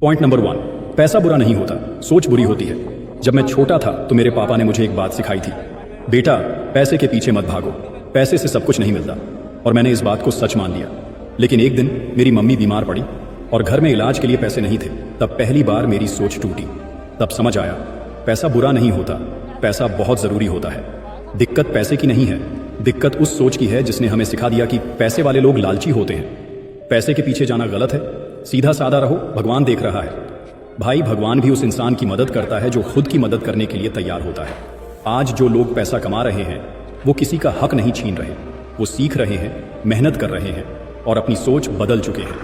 Point number 1, पैसा बुरा नहीं होता, सोच बुरी होती है। जब मैं छोटा था तो मेरे पापा ने मुझे एक बात सिखाई थी, बेटा पैसे के पीछे मत भागो, पैसे से सब कुछ नहीं मिलता। और मैंने इस बात को सच मान लिया। लेकिन एक दिन मेरी मम्मी बीमार पड़ी और घर में इलाज के लिए पैसे नहीं थे। तब पहली बार मेरी सोच टूटी। तब समझ आया पैसा बुरा नहीं होता, पैसा बहुत ज़रूरी होता है। दिक्कत पैसे की नहीं है, दिक्कत उस सोच की है जिसने हमें सिखा दिया कि पैसे वाले लोग लालची होते हैं। पैसे के पीछे जाना गलत है, सीधा साधा रहो, भगवान देख रहा है। भाई भगवान भी उस इंसान की मदद करता है जो खुद की मदद करने के लिए तैयार होता है। आज जो लोग पैसा कमा रहे हैं वो किसी का हक नहीं छीन रहे, वो सीख रहे हैं, मेहनत कर रहे हैं और अपनी सोच बदल चुके हैं।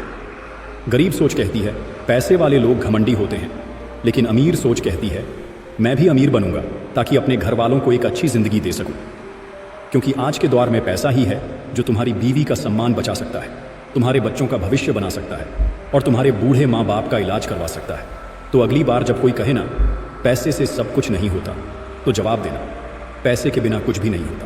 गरीब सोच कहती है पैसे वाले लोग घमंडी होते हैं, लेकिन अमीर सोच कहती है मैं भी अमीर बनूंगा ताकि अपने घर वालों को एक अच्छी जिंदगी दे सकूं। क्योंकि आज के दौर में पैसा ही है जो तुम्हारी बीवी का सम्मान बचा सकता है, तुम्हारे बच्चों का भविष्य बना सकता है और तुम्हारे बूढ़े माँ बाप का इलाज करवा सकता है। तो अगली बार जब कोई कहे ना पैसे से सब कुछ नहीं होता, तो जवाब देना पैसे के बिना कुछ भी नहीं होता।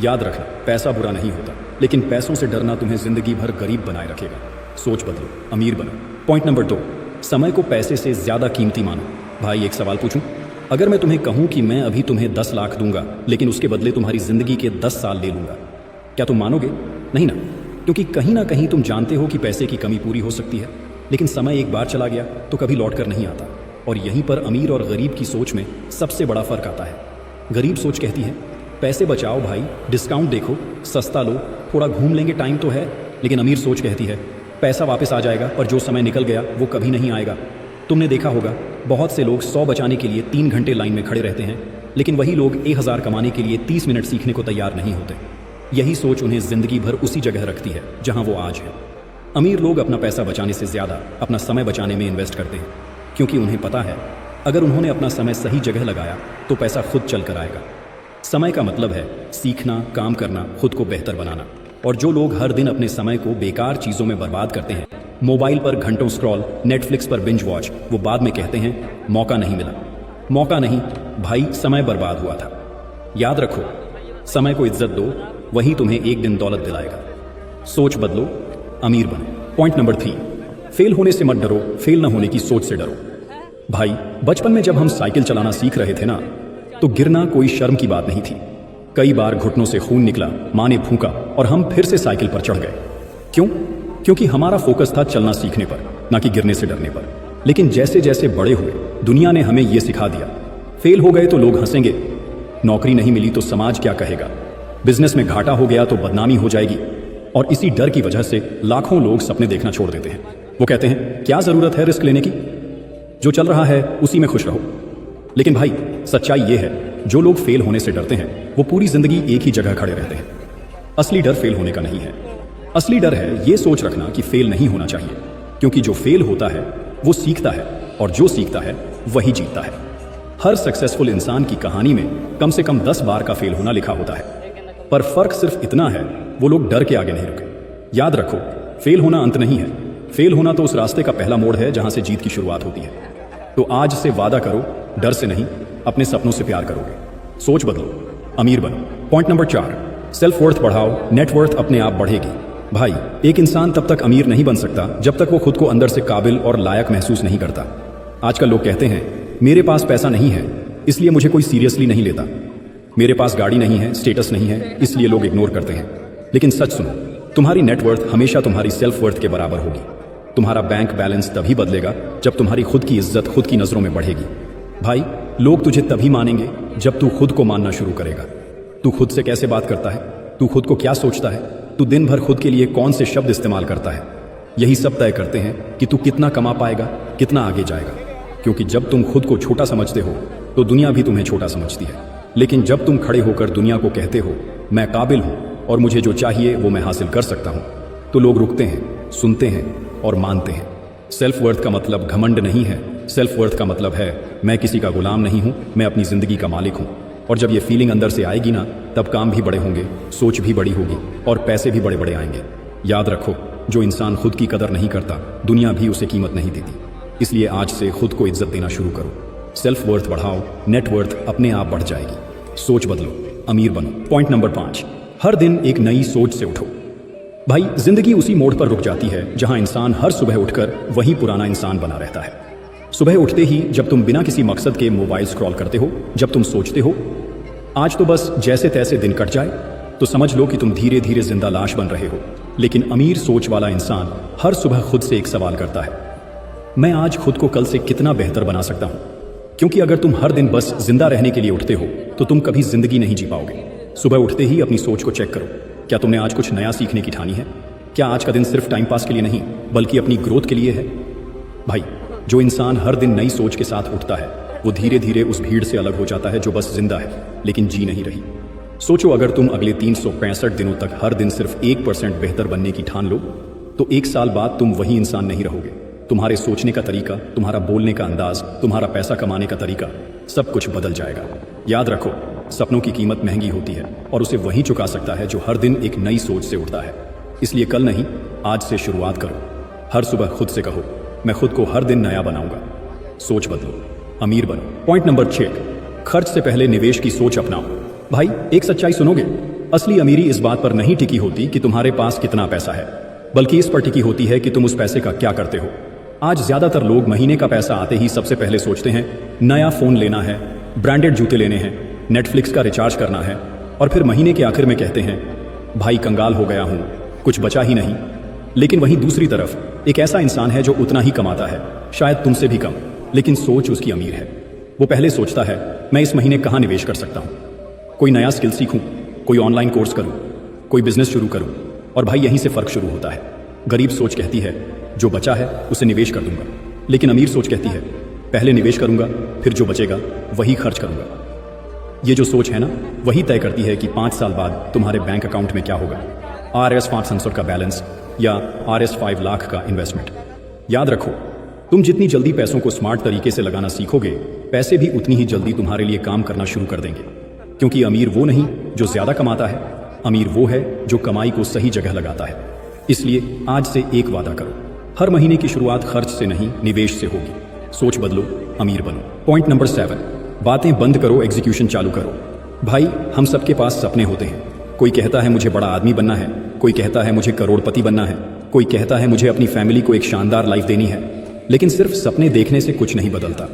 याद रखना पैसा बुरा नहीं होता, लेकिन पैसों से डरना तुम्हें जिंदगी भर गरीब बनाए रखेगा। सोच बदलो, अमीर बनो। पॉइंट नंबर 2, समय को पैसे से ज्यादा कीमती मानो। भाई एक सवाल पूछूं, अगर मैं तुम्हें कहूं कि मैं अभी तुम्हें 10 लाख दूंगा लेकिन उसके बदले तुम्हारी जिंदगी के 10 साल ले लूंगा, क्या तुम मानोगे? नहीं ना, क्योंकि कहीं ना कहीं तुम जानते हो कि पैसे की कमी पूरी हो सकती है, लेकिन समय एक बार चला गया तो कभी लौट कर नहीं आता। और यहीं पर अमीर और गरीब की सोच में सबसे बड़ा फर्क आता है। गरीब सोच कहती है पैसे बचाओ भाई, डिस्काउंट देखो, सस्ता लो, थोड़ा घूम लेंगे, टाइम तो है। लेकिन अमीर सोच कहती है पैसा वापस आ जाएगा पर जो समय निकल गया वो कभी नहीं आएगा। तुमने देखा होगा बहुत से लोग 100 बचाने के लिए 3 घंटे लाइन में खड़े रहते हैं, लेकिन वही लोग 1000 कमाने के लिए 30 मिनट सीखने को तैयार नहीं होते। यही सोच उन्हें जिंदगी भर उसी जगह रखती है जहां वो आज है। अमीर लोग अपना पैसा बचाने से ज्यादा अपना समय बचाने में इन्वेस्ट करते हैं, क्योंकि उन्हें पता है अगर उन्होंने अपना समय सही जगह लगाया तो पैसा खुद चल कर आएगा। समय का मतलब है सीखना, काम करना, खुद को बेहतर बनाना। और जो लोग हर दिन अपने समय को बेकार चीज़ों में बर्बाद करते हैं, मोबाइल पर घंटों स्क्रॉल, नेटफ्लिक्स पर बिंज वॉच, वो बाद में कहते हैं मौका नहीं मिला। मौका नहीं भाई, समय बर्बाद हुआ था। याद रखो समय को इज्जत दो, वही तुम्हें एक दिन दौलत दिलाएगा। सोच बदलो, अमीर बनो। पॉइंट नंबर 3, फेल होने से मत डरो, फेल न होने की सोच से डरो। भाई बचपन में जब हम साइकिल चलाना सीख रहे थे ना, तो गिरना कोई शर्म की बात नहीं थी। कई बार घुटनों से खून निकला, माँ ने फूंका और हम फिर से साइकिल पर चढ़ गए। क्यों? क्योंकि हमारा फोकस था चलना सीखने पर, ना कि गिरने से डरने पर। लेकिन जैसे जैसे बड़े हुए दुनिया ने हमें यह सिखा दिया फेल हो गए तो लोग हंसेंगे, नौकरी नहीं मिली तो समाज क्या कहेगा, बिजनेस में घाटा हो गया तो बदनामी हो जाएगी। और इसी डर की वजह से लाखों लोग सपने देखना छोड़ देते हैं। वो कहते हैं क्या जरूरत है रिस्क लेने की, जो चल रहा है उसी में खुश रहो। लेकिन भाई सच्चाई ये है जो लोग फेल होने से डरते हैं वो पूरी जिंदगी एक ही जगह खड़े रहते हैं। असली डर फेल होने का नहीं है, असली डर है ये सोच रखना कि फेल नहीं होना चाहिए। क्योंकि जो फेल होता है वो सीखता है और जो सीखता है वही जीतता है। हर सक्सेसफुल इंसान की कहानी में कम से कम 10 बार का फेल होना लिखा होता है, पर फर्क सिर्फ इतना है वो लोग डर के आगे नहीं रुके। याद रखो फेल होना अंत नहीं है, फेल होना तो उस रास्ते का पहला मोड़ है जहां से जीत की शुरुआत होती है। तो आज से वादा करो डर से नहीं, अपने सपनों से प्यार करोगे। सोच बदलो, अमीर बनो। पॉइंट नंबर 4, सेल्फ वर्थ बढ़ाओ, नेटवर्थ अपने आप बढ़ेगी। भाई एक इंसान तब तक अमीर नहीं बन सकता जब तक वो खुद को अंदर से काबिल और लायक महसूस नहीं करता। आजकल लोग कहते हैं मेरे पास पैसा नहीं है इसलिए मुझे कोई सीरियसली नहीं लेता, मेरे पास गाड़ी नहीं है, स्टेटस नहीं है, इसलिए लोग इग्नोर करते हैं। लेकिन सच सुनो, तुम्हारी नेटवर्थ हमेशा तुम्हारी सेल्फ वर्थ के बराबर होगी। तुम्हारा बैंक बैलेंस तभी बदलेगा जब तुम्हारी खुद की इज्जत खुद की नजरों में बढ़ेगी। भाई लोग तुझे तभी मानेंगे जब तू खुद को मानना शुरू करेगा। तू खुद से कैसे बात करता है, तू खुद को क्या सोचता है, तू दिन भर खुद के लिए कौन से शब्द इस्तेमाल करता है, यही सब तय करते हैं कि तू कितना कमा पाएगा, कितना आगे जाएगा। क्योंकि जब तुम खुद को छोटा समझते हो तो दुनिया भी तुम्हें छोटा समझती है। लेकिन जब तुम खड़े होकर दुनिया को कहते हो मैं काबिल हूं और मुझे जो चाहिए वो मैं हासिल कर सकता हूं, तो लोग रुकते हैं, सुनते हैं और मानते हैं। सेल्फ वर्थ का मतलब घमंड नहीं है, सेल्फ वर्थ का मतलब है मैं किसी का गुलाम नहीं हूं, मैं अपनी जिंदगी का मालिक हूं। और जब ये फीलिंग अंदर से आएगी ना, तब काम भी बड़े होंगे, सोच भी बड़ी होगी और पैसे भी बड़े बड़े आएंगे। याद रखो जो इंसान खुद की कदर नहीं करता दुनिया भी उसे कीमत नहीं देती। इसलिए आज से खुद को इज्जत देना शुरू करो, सेल्फ वर्थ बढ़ाओ, नेटवर्थ अपने आप बढ़ जाएगी। सोच बदलो, अमीर बनो। पॉइंट नंबर 5, हर दिन एक नई सोच से उठो। भाई जिंदगी उसी मोड़ पर रुक जाती है जहां इंसान हर सुबह उठकर वही पुराना इंसान बना रहता है। सुबह उठते ही जब तुम बिना किसी मकसद के मोबाइल स्क्रॉल करते हो, जब तुम सोचते हो आज तो बस जैसे तैसे दिन कट जाए, तो समझ लो कि तुम धीरे धीरे जिंदा लाश बन रहे हो। लेकिन अमीर सोच वाला इंसान हर सुबह खुद से एक सवाल करता है, मैं आज खुद को कल से कितना बेहतर बना सकता हूं? क्योंकि अगर तुम हर दिन बस जिंदा रहने के लिए उठते हो तो तुम कभी जिंदगी नहीं जी पाओगे। सुबह उठते ही अपनी सोच को चेक करो, क्या तुमने आज कुछ नया सीखने की ठानी है? क्या आज का दिन सिर्फ टाइम पास के लिए नहीं बल्कि अपनी ग्रोथ के लिए है? भाई, जो इंसान हर दिन नई सोच के साथ उठता है वो धीरे धीरे उस भीड़ से अलग हो जाता है जो बस जिंदा है लेकिन जी नहीं रही। सोचो, अगर तुम अगले 365 दिनों तक हर दिन सिर्फ 1% बेहतर बनने की ठान लो तो 1 साल बाद तुम वही इंसान नहीं रहोगे। तुम्हारे सोचने का तरीका, तुम्हारा बोलने का अंदाज, तुम्हारा पैसा कमाने का तरीका, सब कुछ बदल जाएगा। याद रखो, सपनों की कीमत महंगी होती है और उसे वही चुका सकता है जो हर दिन एक नई सोच से उठता है। इसलिए कल नहीं, आज से शुरुआत करो। हर सुबह खुद से कहो, मैं खुद को हर दिन नया बनाऊंगा। सोच बदलो, अमीर बनो। पॉइंट नंबर 6, खर्च से पहले निवेश की सोच अपनाओ। भाई, एक सच्चाई सुनोगे? असली अमीरी इस बात पर नहीं टिकी होती कि तुम्हारे पास कितना पैसा है, बल्कि इस पर टिकी होती है कि तुम उस पैसे का क्या करते हो। आज ज्यादातर लोग महीने का पैसा आते ही सबसे पहले सोचते हैं नया फोन लेना है, ब्रांडेड जूते लेने हैं, नेटफ्लिक्स का रिचार्ज करना है, और फिर महीने के आखिर में कहते हैं भाई कंगाल हो गया हूं, कुछ बचा ही नहीं। लेकिन वहीं दूसरी तरफ एक ऐसा इंसान है जो उतना ही कमाता है, शायद तुमसे भी कम, लेकिन सोच उसकी अमीर है। वो पहले सोचता है मैं इस महीने कहाँ निवेश कर सकता हूँ, कोई नया स्किल सीखूं, कोई ऑनलाइन कोर्स करूं, कोई बिजनेस शुरू करूं, और भाई यहीं से फर्क शुरू होता है। गरीब सोच कहती है जो बचा है उसे निवेश कर दूंगा, लेकिन अमीर सोच कहती है पहले निवेश करूंगा, फिर जो बचेगा वही खर्च करूंगा। ये जो सोच है ना, वही तय करती है कि 5 साल बाद तुम्हारे बैंक अकाउंट में क्या होगा, RS 500 का बैलेंस या RS 5 लाख का इन्वेस्टमेंट। याद रखो, तुम जितनी जल्दी पैसों को स्मार्ट तरीके से लगाना सीखोगे, पैसे भी उतनी ही जल्दी तुम्हारे लिए काम करना शुरू कर देंगे। क्योंकि अमीर वो नहीं जो ज्यादा कमाता है, अमीर वो है जो कमाई को सही जगह लगाता है। इसलिए आज से एक वादा करो, हर महीने की शुरुआत खर्च से नहीं निवेश से होगी। सोच बदलो, अमीर बनो। पॉइंट नंबर 7, बातें बंद करो, एग्जीक्यूशन चालू करो। भाई, हम सबके पास सपने होते हैं। कोई कहता है मुझे बड़ा आदमी बनना है, कोई कहता है मुझे करोड़पति बनना है, कोई कहता है मुझे अपनी फैमिली को एक शानदार लाइफ देनी है। लेकिन सिर्फ सपने देखने से कुछ नहीं बदलता,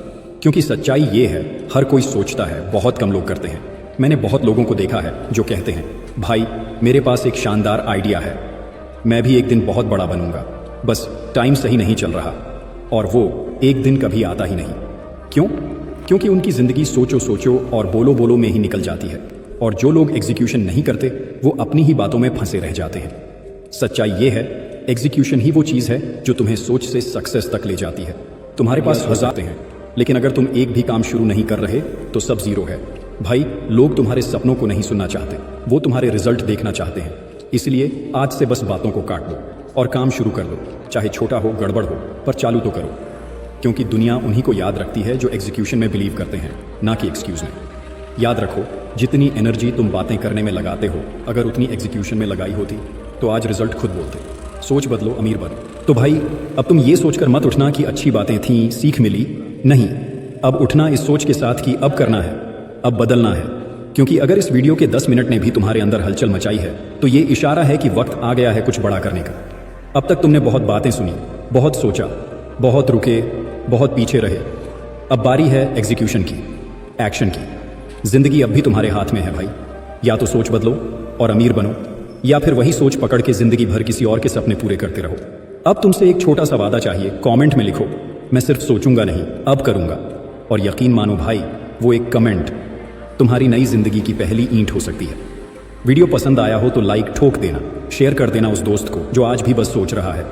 क्योंकि सच्चाई ये है हर कोई सोचता है, बहुत कम लोग करते हैं। मैंने बहुत लोगों को देखा है जो कहते हैं भाई मेरे पास एक शानदार आइडिया है, मैं भी एक दिन बहुत बड़ा बनूंगा, बस टाइम सही नहीं चल रहा। और वो एक दिन कभी आता ही नहीं। क्यों? क्योंकि उनकी जिंदगी सोचो सोचो और बोलो बोलो में ही निकल जाती है, और जो लोग एग्जीक्यूशन नहीं करते वो अपनी ही बातों में फंसे रह जाते हैं। सच्चाई ये है, एग्जीक्यूशन ही वो चीज़ है जो तुम्हें सोच से सक्सेस तक ले जाती है। तुम्हारे पास हज़ार हैं, लेकिन अगर तुम एक भी काम शुरू नहीं कर रहे तो सब जीरो है। भाई, लोग तुम्हारे सपनों को नहीं सुनना चाहते, वो तुम्हारे रिजल्ट देखना चाहते हैं। इसलिए आज से बस बातों को काट दो और काम शुरू कर दो, चाहे छोटा हो, गड़बड़ हो, पर चालू तो करो। क्योंकि दुनिया उन्हीं को याद रखती है जो एग्जीक्यूशन में बिलीव करते हैं, ना कि एक्सक्यूज में। याद रखो, जितनी एनर्जी तुम बातें करने में लगाते हो, अगर उतनी एग्जीक्यूशन में लगाई होती तो आज रिजल्ट खुद बोलते। सोच बदलो, अमीर बनो। तो भाई, अब तुम ये सोचकर मत उठना कि अच्छी बातें थीं, सीख मिली। नहीं, अब उठना इस सोच के साथ कि अब करना है, अब बदलना है। क्योंकि अगर इस वीडियो के 10 मिनट ने भी तुम्हारे अंदर हलचल मचाई है तो ये इशारा है कि वक्त आ गया है कुछ बड़ा करने का। अब तक तुमने बहुत बातें सुनी, बहुत सोचा, बहुत रुके, बहुत पीछे रहे। अब बारी है एग्जीक्यूशन की, एक्शन की। जिंदगी अब भी तुम्हारे हाथ में है भाई। या तो सोच बदलो और अमीर बनो, या फिर वही सोच पकड़ के जिंदगी भर किसी और के सपने पूरे करते रहो। अब तुमसे एक छोटा सा वादा चाहिए, कमेंट में लिखो, मैं सिर्फ सोचूंगा नहीं, अब करूंगा। और यकीन मानो भाई, वो एक कमेंट तुम्हारी नई जिंदगी की पहली ईंट हो सकती है। वीडियो पसंद आया हो तो लाइक ठोक देना, शेयर कर देना उस दोस्त को जो आज भी बस सोच रहा है।